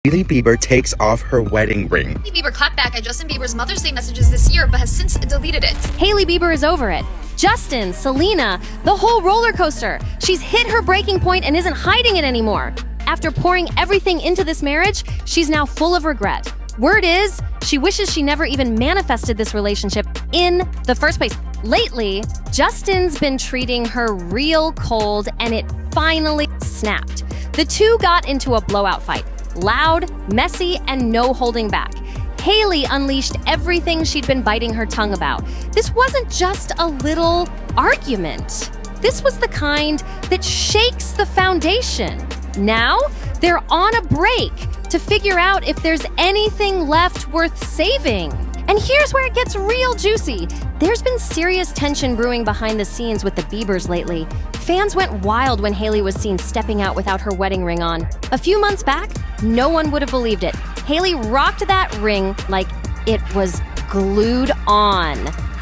Hailey Bieber takes off her wedding ring. Hailey Bieber clapped back at Justin Bieber's Mother's Day messages this year, but has since deleted it. Hailey Bieber is over it. Justin, Selena, the whole roller coaster. She's hit her breaking point and isn't hiding it anymore. After pouring everything into this marriage, she's now full of regret. Word is, she wishes she never even manifested this relationship in the first place. Lately, Justin's been treating her real cold, and it finally snapped. The two got into a blowout fight. Loud, messy, and no holding back. Hailey unleashed everything she'd been biting her tongue about. This wasn't just a little argument. This was the kind that shakes the foundation. Now, they're on a break to figure out if there's anything left worth saving. And here's where it gets real juicy. There's been serious tension brewing behind the scenes with the Biebers lately. Fans went wild when Hailey was seen stepping out without her wedding ring on. A few months back, no one would have believed it. Hailey rocked that ring like it was glued on.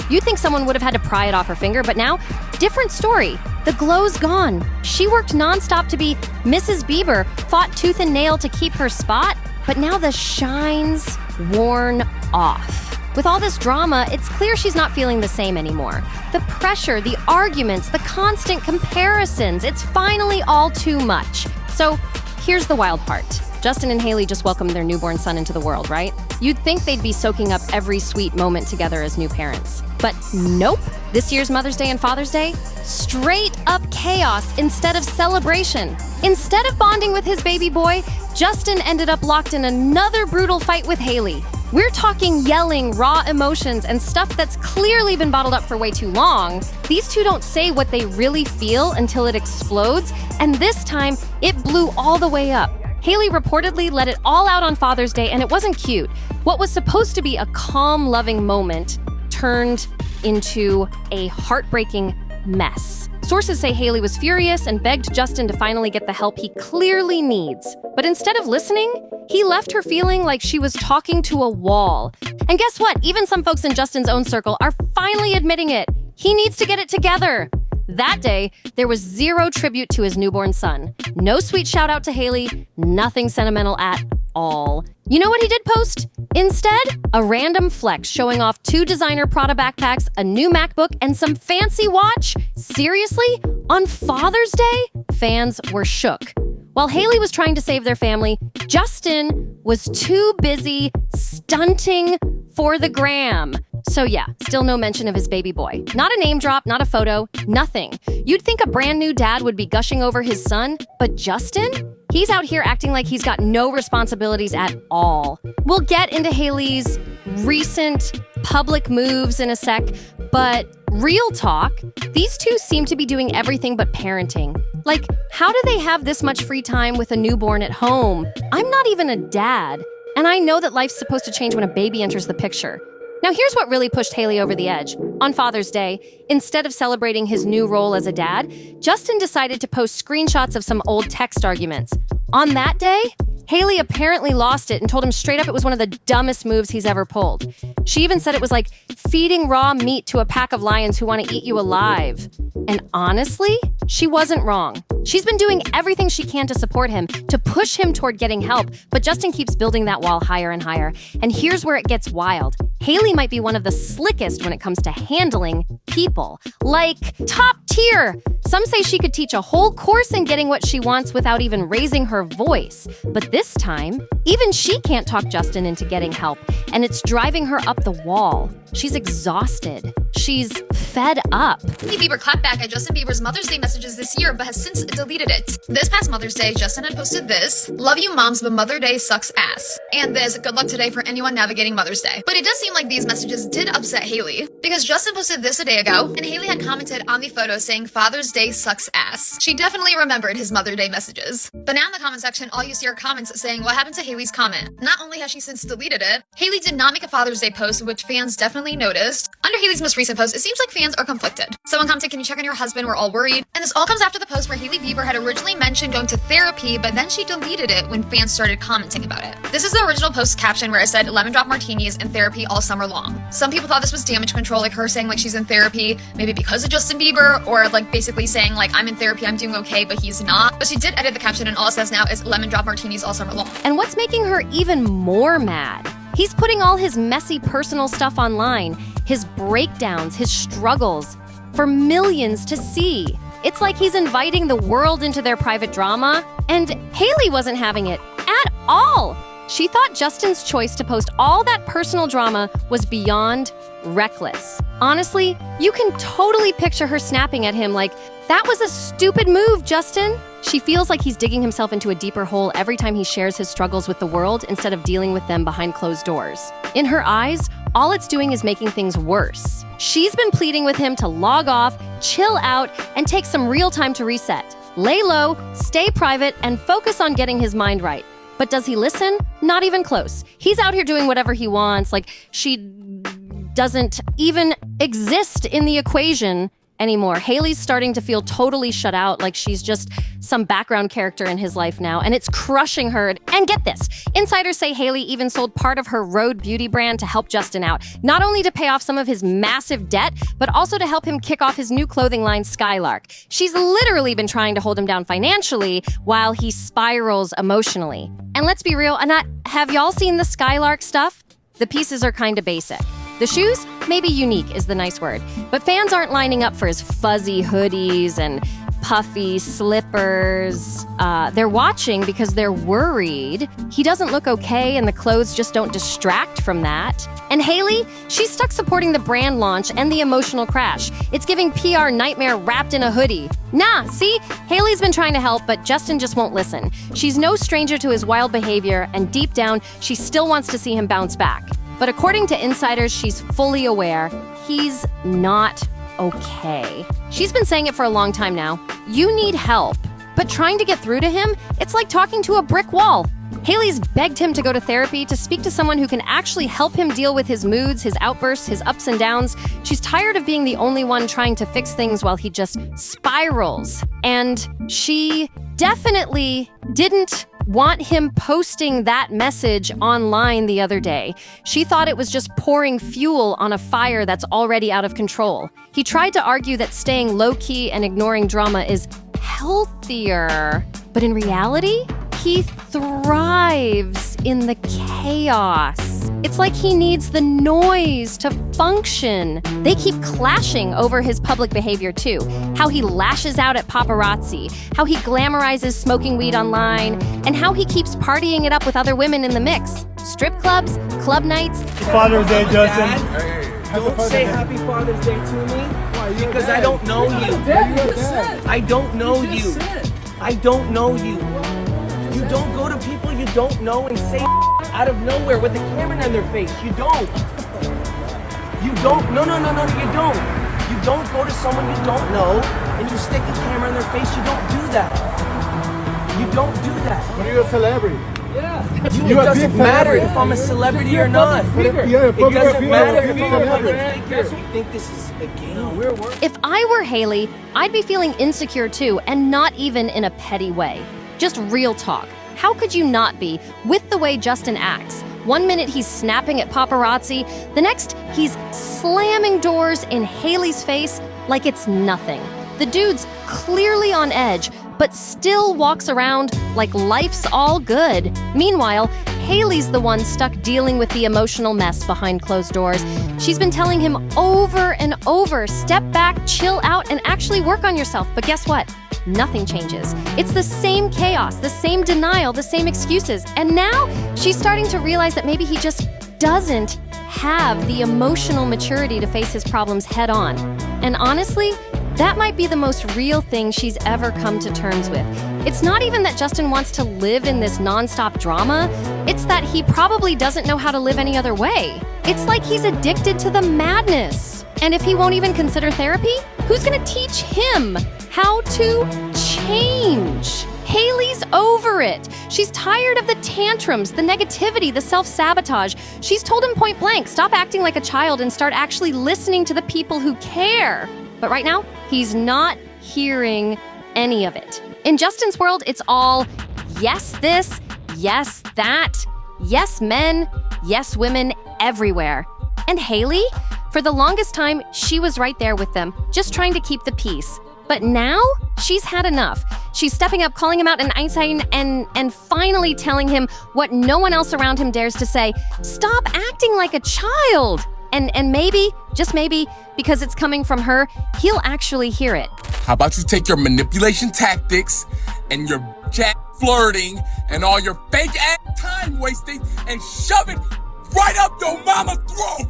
You'd think someone would have had to pry it off her finger, but now, different story. The glow's gone. She worked nonstop to be Mrs. Bieber, fought tooth and nail to keep her spot, but now the shine's worn off. With all this drama, it's clear she's not feeling the same anymore. The pressure, the arguments, the constant comparisons, it's finally all too much. So here's the wild part. Justin and Hailey just welcomed their newborn son into the world, right? You'd think they'd be soaking up every sweet moment together as new parents. But nope. This year's Mother's Day and Father's Day, straight up chaos instead of celebration. Instead of bonding with his baby boy, Justin ended up locked in another brutal fight with Hailey. We're talking yelling, raw emotions, and stuff that's clearly been bottled up for way too long. These two don't say what they really feel until it explodes, and this time, it blew all the way up. Hailey reportedly let it all out on Father's Day, and it wasn't cute. What was supposed to be a calm, loving moment turned into a heartbreaking mess. Sources say Hailey was furious and begged Justin to finally get the help he clearly needs. But instead of listening, he left her feeling like she was talking to a wall. And guess what? Even some folks in Justin's own circle are finally admitting it. He needs to get it together. That day, there was zero tribute to his newborn son. No sweet shout out to Hailey, nothing sentimental at all. You know what he did post? Instead, a random flex showing off 2 designer Prada backpacks, a new MacBook, and some fancy watch. Seriously? On Father's Day? Fans were shook. While Hailey was trying to save their family, Justin was too busy stunting for the gram. So yeah, still no mention of his baby boy. Not a name drop, not a photo, nothing. You'd think a brand new dad would be gushing over his son, but Justin? He's out here acting like he's got no responsibilities at all. We'll get into Hailey's recent public moves in a sec, but real talk, these two seem to be doing everything but parenting. Like, how do they have this much free time with a newborn at home? I'm not even a dad, and I know that life's supposed to change when a baby enters the picture. Now here's what really pushed Hailey over the edge. On Father's Day, instead of celebrating his new role as a dad, Justin decided to post screenshots of some old text arguments. On that day, Hailey apparently lost it and told him straight up it was one of the dumbest moves he's ever pulled. She even said it was like feeding raw meat to a pack of lions who want to eat you alive. And honestly, she wasn't wrong. She's been doing everything she can to support him, to push him toward getting help, but Justin keeps building that wall higher and higher. And here's where it gets wild. Hailey might be one of the slickest when it comes to handling people. Like, top tier. Some say she could teach a whole course in getting what she wants without even raising her voice. But this time, even she can't talk Justin into getting help, and it's driving her up the wall. She's exhausted. She's fed up. Hailey Bieber clapped back at Justin Bieber's Mother's Day messages this year, but has since deleted it. This past Mother's Day, Justin had posted this: "Love you moms, but Mother Day sucks ass." And this: "Good luck today for anyone navigating Mother's Day." But it does seem like these messages did upset Hailey, because Justin posted this a day ago, and Hailey had commented on the photo saying Father's Day sucks ass. She definitely remembered his Mother Day messages. But now in the comment section, all you see are comments saying what happened to Hailey's comment. Not only has she since deleted it, Hailey did not make a Father's Day post, which fans definitely noticed. Under Hailey's most recent post, it seems like fans are conflicted. Someone commented, "Can you check on your husband? We're all worried." And this all comes after the post where Hailey Bieber had originally mentioned going to therapy, but then she deleted it when fans started commenting about it. This is the original post caption where it said, "Lemon drop martinis and therapy all summer long." Some people thought this was damage control, like her saying like she's in therapy, maybe because of Justin Bieber, or like basically basically saying like, I'm in therapy, I'm doing okay, but he's not. But she did edit the caption and all it says now is lemon drop martinis all summer long. And what's making her even more mad? He's putting all his messy personal stuff online, his breakdowns, his struggles, for millions to see. It's like he's inviting the world into their private drama, and Hailey wasn't having it at all. She thought Justin's choice to post all that personal drama was beyond reckless. Honestly, you can totally picture her snapping at him like, "That was a stupid move, Justin." She feels like he's digging himself into a deeper hole every time he shares his struggles with the world instead of dealing with them behind closed doors. In her eyes, all it's doing is making things worse. She's been pleading with him to log off, chill out, and take some real time to reset. Lay low, stay private, and focus on getting his mind right. But does he listen? Not even close. He's out here doing whatever he wants, like she doesn't even exist in the equation anymore. Hailey's starting to feel totally shut out, like she's just some background character in his life now, and it's crushing her. And get this, insiders say Hailey even sold part of her Rhode beauty brand to help Justin out, not only to pay off some of his massive debt, but also to help him kick off his new clothing line, Skylark. She's literally been trying to hold him down financially while he spirals emotionally. And let's be real, have y'all seen the Skylark stuff? The pieces are kinda basic. The shoes? Maybe unique is the nice word. But fans aren't lining up for his fuzzy hoodies and puffy slippers. They're watching because they're worried he doesn't look okay and the clothes just don't distract from that. And Hailey, she's stuck supporting the brand launch and the emotional crash. It's giving PR nightmare wrapped in a hoodie. Nah, see? Hailey's been trying to help, but Justin just won't listen. She's no stranger to his wild behavior, and deep down, she still wants to see him bounce back. But according to insiders, she's fully aware he's not okay. She's been saying it for a long time now. You need help. But trying to get through to him, it's like talking to a brick wall. Hailey's begged him to go to therapy, to speak to someone who can actually help him deal with his moods, his outbursts, his ups and downs. She's tired of being the only one trying to fix things while he just spirals. And she definitely didn't want him posting that message online the other day. She thought it was just pouring fuel on a fire that's already out of control. He tried to argue that staying low-key and ignoring drama is healthier. But in reality, he thrives in the chaos. It's like he needs the noise to function. They keep clashing over his public behavior too. How he lashes out at paparazzi, how he glamorizes smoking weed online, and how he keeps partying it up with other women in the mix. Strip clubs, club nights. Father's Day, Justin. Don't say Happy Father's Day to me because I don't know you. I don't know you. I don't know you. You don't go to people you don't know and say out of nowhere with a camera in their face. You don't. You don't. No, you don't. You don't go to someone you don't know and you stick a camera in their face. You don't do that. You don't do that. When you're a celebrity. It doesn't matter if I'm a celebrity or not. It doesn't matter if I'm a public figure. You think this is a game? If I were Hailey, I'd be feeling insecure too, and not even in a petty way. Just real talk. How could you not be with the way Justin acts? One minute he's snapping at paparazzi, the next he's slamming doors in Hailey's face like it's nothing. The dude's clearly on edge, but still walks around like life's all good. Meanwhile, Hailey's the one stuck dealing with the emotional mess behind closed doors. She's been telling him over and over, step back, chill out, and actually work on yourself. But guess what? Nothing changes. It's the same chaos, the same denial, the same excuses. And now she's starting to realize that maybe he just doesn't have the emotional maturity to face his problems head on. And honestly, that might be the most real thing she's ever come to terms with. It's not even that Justin wants to live in this nonstop drama. It's that he probably doesn't know how to live any other way. It's like he's addicted to the madness. And if he won't even consider therapy, who's gonna teach him how to change? Hailey's over it. She's tired of the tantrums, the negativity, the self-sabotage. She's told him point blank, stop acting like a child and start actually listening to the people who care. But right now, he's not hearing any of it. In Justin's world, it's all yes this, yes that, yes men, yes women everywhere. And Hailey? For the longest time, she was right there with them, just trying to keep the peace. But now, she's had enough. She's stepping up, calling him out in Einstein, and finally telling him what no one else around him dares to say. Stop acting like a child! And maybe, just maybe, because it's coming from her, he'll actually hear it. How about you take your manipulation tactics and your jack flirting and all your fake ass time wasting and shove it right up your mama's throat?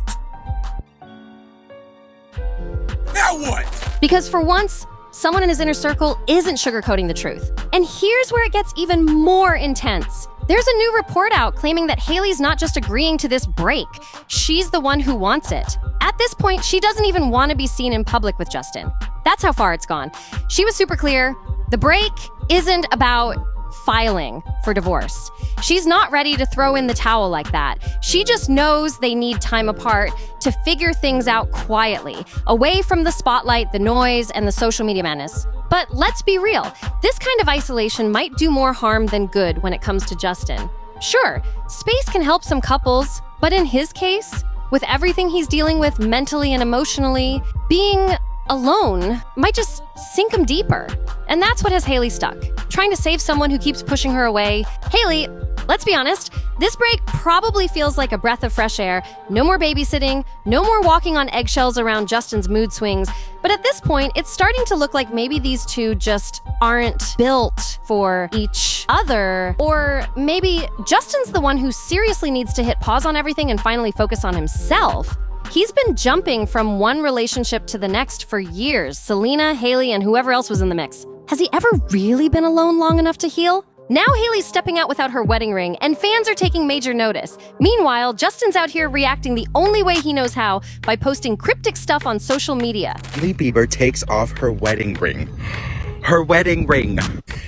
Now what? Because for once, someone in his inner circle isn't sugarcoating the truth. And here's where it gets even more intense. There's a new report out claiming that Hailey's not just agreeing to this break. She's the one who wants it. At this point, she doesn't even want to be seen in public with Justin. That's how far it's gone. She was super clear. The break isn't about filing for divorce. She's not ready to throw in the towel like that. She just knows they need time apart to figure things out quietly, away from the spotlight, the noise, and the social media madness. But let's be real, this kind of isolation might do more harm than good when it comes to Justin. Sure, space can help some couples, but in his case, with everything he's dealing with mentally and emotionally, being alone might just sink him deeper. And that's what has Hailey stuck, trying to save someone who keeps pushing her away. Hailey, let's be honest, this break probably feels like a breath of fresh air. No more babysitting, no more walking on eggshells around Justin's mood swings. But at this point, it's starting to look like maybe these two just aren't built for each other. Or maybe Justin's the one who seriously needs to hit pause on everything and finally focus on himself. He's been jumping from one relationship to the next for years. Selena, Hailey, and whoever else was in the mix. Has he ever really been alone long enough to heal? Now Hailey's stepping out without her wedding ring, and fans are taking major notice. Meanwhile, Justin's out here reacting the only way he knows how, by posting cryptic stuff on social media. Hailey Bieber takes off her wedding ring. Her wedding ring.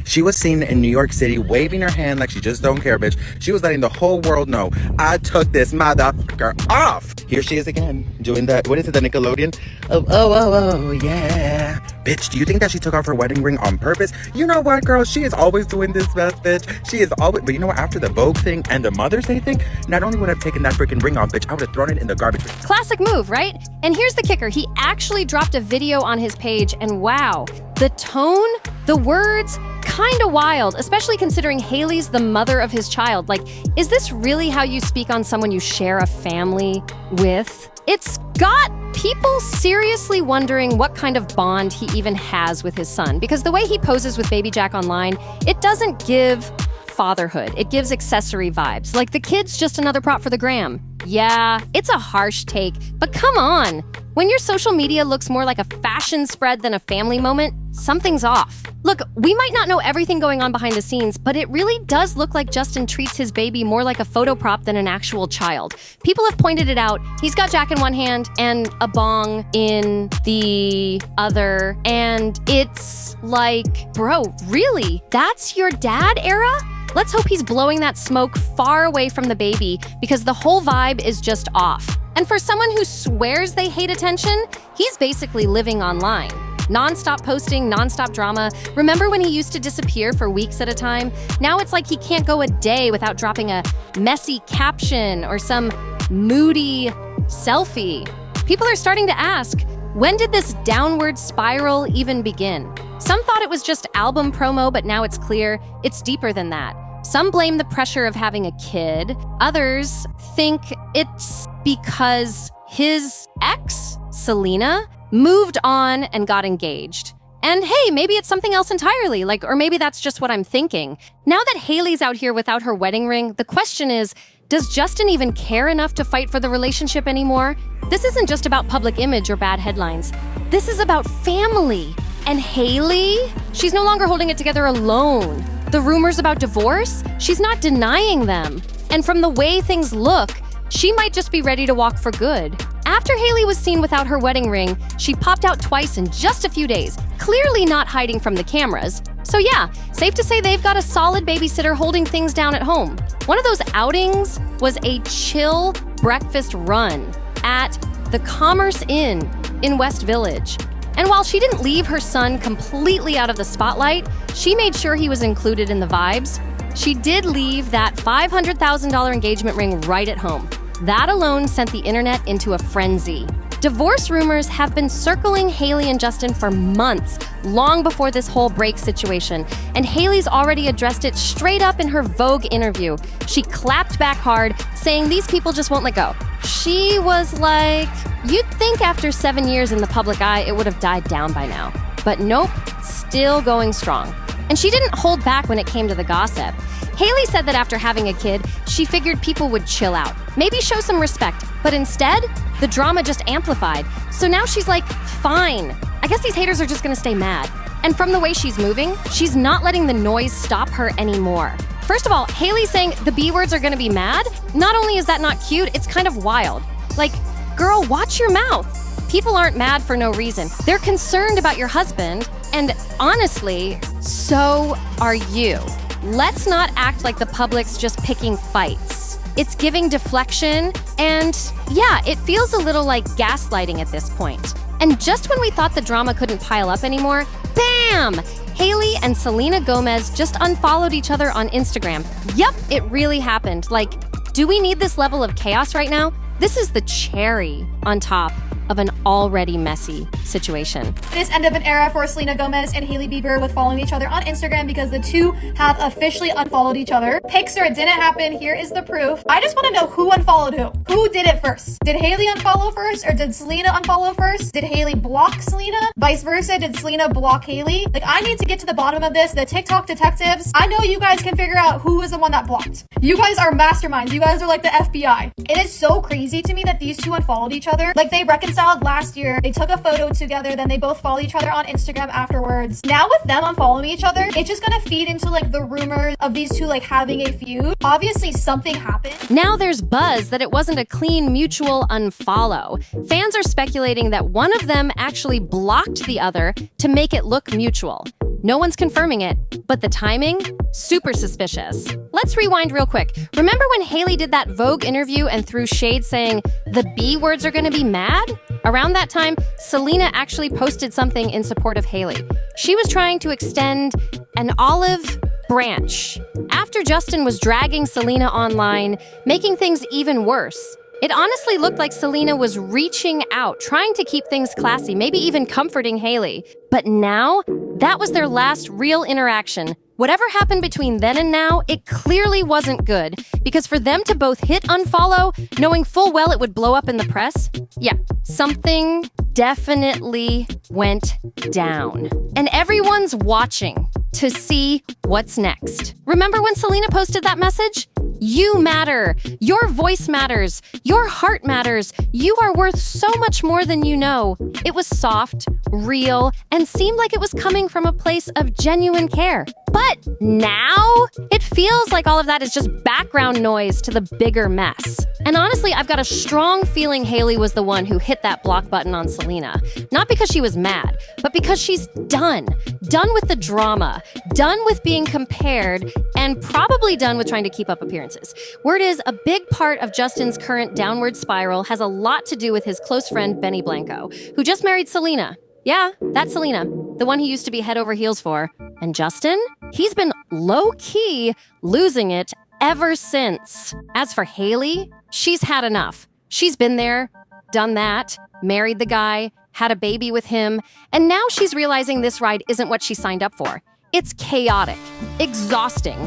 She was seen in New York City waving her hand like she just don't care, bitch. She was letting the whole world know, I took this motherfucker off. Here she is again, doing the, what is it, the Nickelodeon? Oh, yeah. Bitch, do you think that she took off her wedding ring on purpose? You know what, girl? She is always doing this best, bitch. She is always, but you know what? After the Vogue thing and the Mother's Day thing, not only would I have taken that freaking ring off, bitch, I would have thrown it in the garbage. Classic move, right? And here's the kicker. He actually dropped a video on his page, and wow, the tone, the words, kinda wild, especially considering Hailey's the mother of his child. Like, is this really how you speak on someone you share a family with? It's got people seriously wondering what kind of bond he even has with his son, because the way he poses with Baby Jack online, it doesn't give fatherhood. It gives accessory vibes, like the kid's just another prop for the gram. Yeah, it's a harsh take, but come on. When your social media looks more like a fashion spread than a family moment, something's off. Look, we might not know everything going on behind the scenes, but it really does look like Justin treats his baby more like a photo prop than an actual child. People have pointed it out. He's got Jack in one hand and a bong in the other, and it's like, bro, really? That's your dad era? Let's hope he's blowing that smoke far away from the baby, because the whole vibe is just off. And for someone who swears they hate attention, he's basically living online. Non-stop posting, non-stop drama. Remember when he used to disappear for weeks at a time? Now it's like he can't go a day without dropping a messy caption or some moody selfie. People are starting to ask, when did this downward spiral even begin? Some thought it was just album promo, but now it's clear it's deeper than that. Some blame the pressure of having a kid. Others think it's because his ex, Selena, moved on and got engaged. And hey, maybe it's something else entirely, or maybe that's just what I'm thinking. Now that Hailey's out here without her wedding ring, the question is, does Justin even care enough to fight for the relationship anymore? This isn't just about public image or bad headlines. This is about family. And Hailey? She's no longer holding it together alone. The rumors about divorce? She's not denying them. And from the way things look, she might just be ready to walk for good. After Hailey was seen without her wedding ring, she popped out twice in just a few days, clearly not hiding from the cameras. So yeah, safe to say they've got a solid babysitter holding things down at home. One of those outings was a chill breakfast run at the Commerce Inn in West Village. And while she didn't leave her son completely out of the spotlight, she made sure he was included in the vibes. She did leave that $500,000 engagement ring right at home. That alone sent the internet into a frenzy. Divorce rumors have been circling Hailey and Justin for months, long before this whole break situation, and Hailey's already addressed it straight up in her Vogue interview. She clapped back hard, saying these people just won't let go. She was like, you'd think after 7 years in the public eye it would have died down by now. But nope, still going strong. And she didn't hold back when it came to the gossip. Hailey said that after having a kid, she figured people would chill out, maybe show some respect, but instead, the drama just amplified. So now she's like, fine. I guess these haters are just gonna stay mad. And from the way she's moving, she's not letting the noise stop her anymore. First of all, Hailey's saying the B words are gonna be mad. Not only is that not cute, it's kind of wild. Like, girl, watch your mouth. People aren't mad for no reason. They're concerned about your husband, and honestly, so are you. Let's not act like the public's just picking fights. It's giving deflection, and yeah, it feels a little like gaslighting at this point. And just when we thought the drama couldn't pile up anymore, bam! Hailey and Selena Gomez just unfollowed each other on Instagram. Yup, it really happened. Like, do we need this level of chaos right now? This is the cherry on top of an already messy situation. This end of an era for Selena Gomez and Hailey Bieber with following each other on Instagram because the two have officially unfollowed each other. Pixar, it didn't happen. Here is the proof. I just want to know who unfollowed who. Who did it first? Did Hailey unfollow first or did Selena unfollow first? Did Hailey block Selena? Vice versa, did Selena block Hailey? Like, I need to get to the bottom of this. The TikTok detectives, I know you guys can figure out who was the one that blocked. You guys are masterminds. You guys are like the FBI. It is so crazy to me that these two unfollowed each other. Like, they reconciled last year. They took a photo together, then they both follow each other on Instagram afterwards. Now with them unfollowing each other, it's just gonna feed into like the rumors of these two like having a feud. Obviously something happened. Now there's buzz that it wasn't a clean mutual unfollow. Fans are speculating that one of them actually blocked the other to make it look mutual. No one's confirming it, but the timing? Super suspicious. Let's rewind real quick. Remember when Hailey did that Vogue interview and threw shade saying, the B words are gonna be mad? Around that time, Selena actually posted something in support of Hailey. She was trying to extend an olive branch after Justin was dragging Selena online, making things even worse. It honestly looked like Selena was reaching out, trying to keep things classy, maybe even comforting Hailey. But now, that was their last real interaction. Whatever happened between then and now, it clearly wasn't good, because for them to both hit unfollow, knowing full well it would blow up in the press, yeah, something definitely went down. And everyone's watching to see what's next. Remember when Selena posted that message? You matter. Your voice matters. Your heart matters. You are worth so much more than you know. It was soft, real, and seemed like it was coming from a place of genuine care. But now, it feels like all of that is just background noise to the bigger mess. And honestly, I've got a strong feeling Hailey was the one who hit that block button on Selena. Not because she was mad, but because she's done. Done with the drama, done with being compared, and probably done with trying to keep up appearances. Word is, a big part of Justin's current downward spiral has a lot to do with his close friend Benny Blanco, who just married Selena. Yeah, that's Selena, the one he used to be head over heels for. And Justin? He's been low-key losing it ever since. As for Hailey, she's had enough. She's been there, done that, married the guy, had a baby with him, and now she's realizing this ride isn't what she signed up for. It's chaotic, exhausting,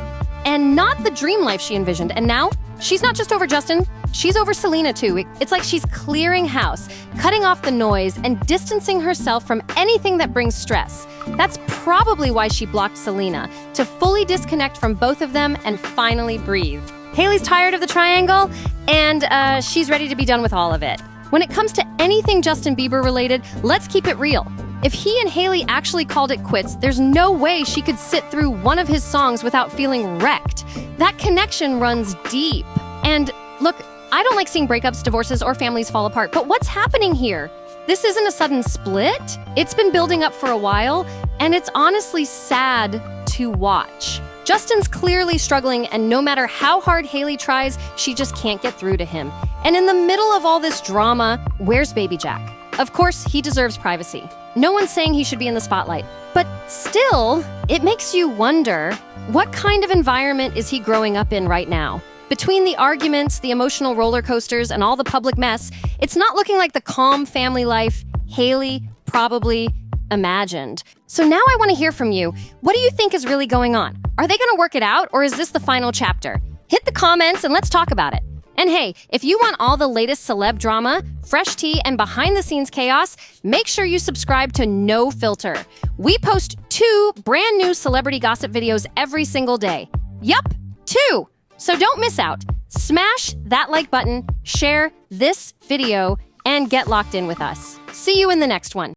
and not the dream life she envisioned. And now, she's not just over Justin, she's over Selena too. It's like she's clearing house, cutting off the noise, and distancing herself from anything that brings stress. That's probably why she blocked Selena, to fully disconnect from both of them and finally breathe. Hailey's tired of the triangle, and she's ready to be done with all of it. When it comes to anything Justin Bieber related, let's keep it real. If he and Hailey actually called it quits, there's no way she could sit through one of his songs without feeling wrecked. That connection runs deep. And look, I don't like seeing breakups, divorces, or families fall apart, but what's happening here? This isn't a sudden split. It's been building up for a while, and it's honestly sad to watch. Justin's clearly struggling, and no matter how hard Hailey tries, she just can't get through to him. And in the middle of all this drama, where's Baby Jack? Of course, he deserves privacy. No one's saying he should be in the spotlight. But still, it makes you wonder, what kind of environment is he growing up in right now? Between the arguments, the emotional roller coasters, and all the public mess, it's not looking like the calm family life Hailey probably imagined. So now I want to hear from you. What do you think is really going on? Are they going to work it out, or is this the final chapter? Hit the comments and let's talk about it. And hey, if you want all the latest celeb drama, fresh tea, and behind-the-scenes chaos, make sure you subscribe to NoFilter. We post 2 brand new celebrity gossip videos every single day. Yup, 2! So don't miss out. Smash that like button, share this video, and get locked in with us. See you in the next one.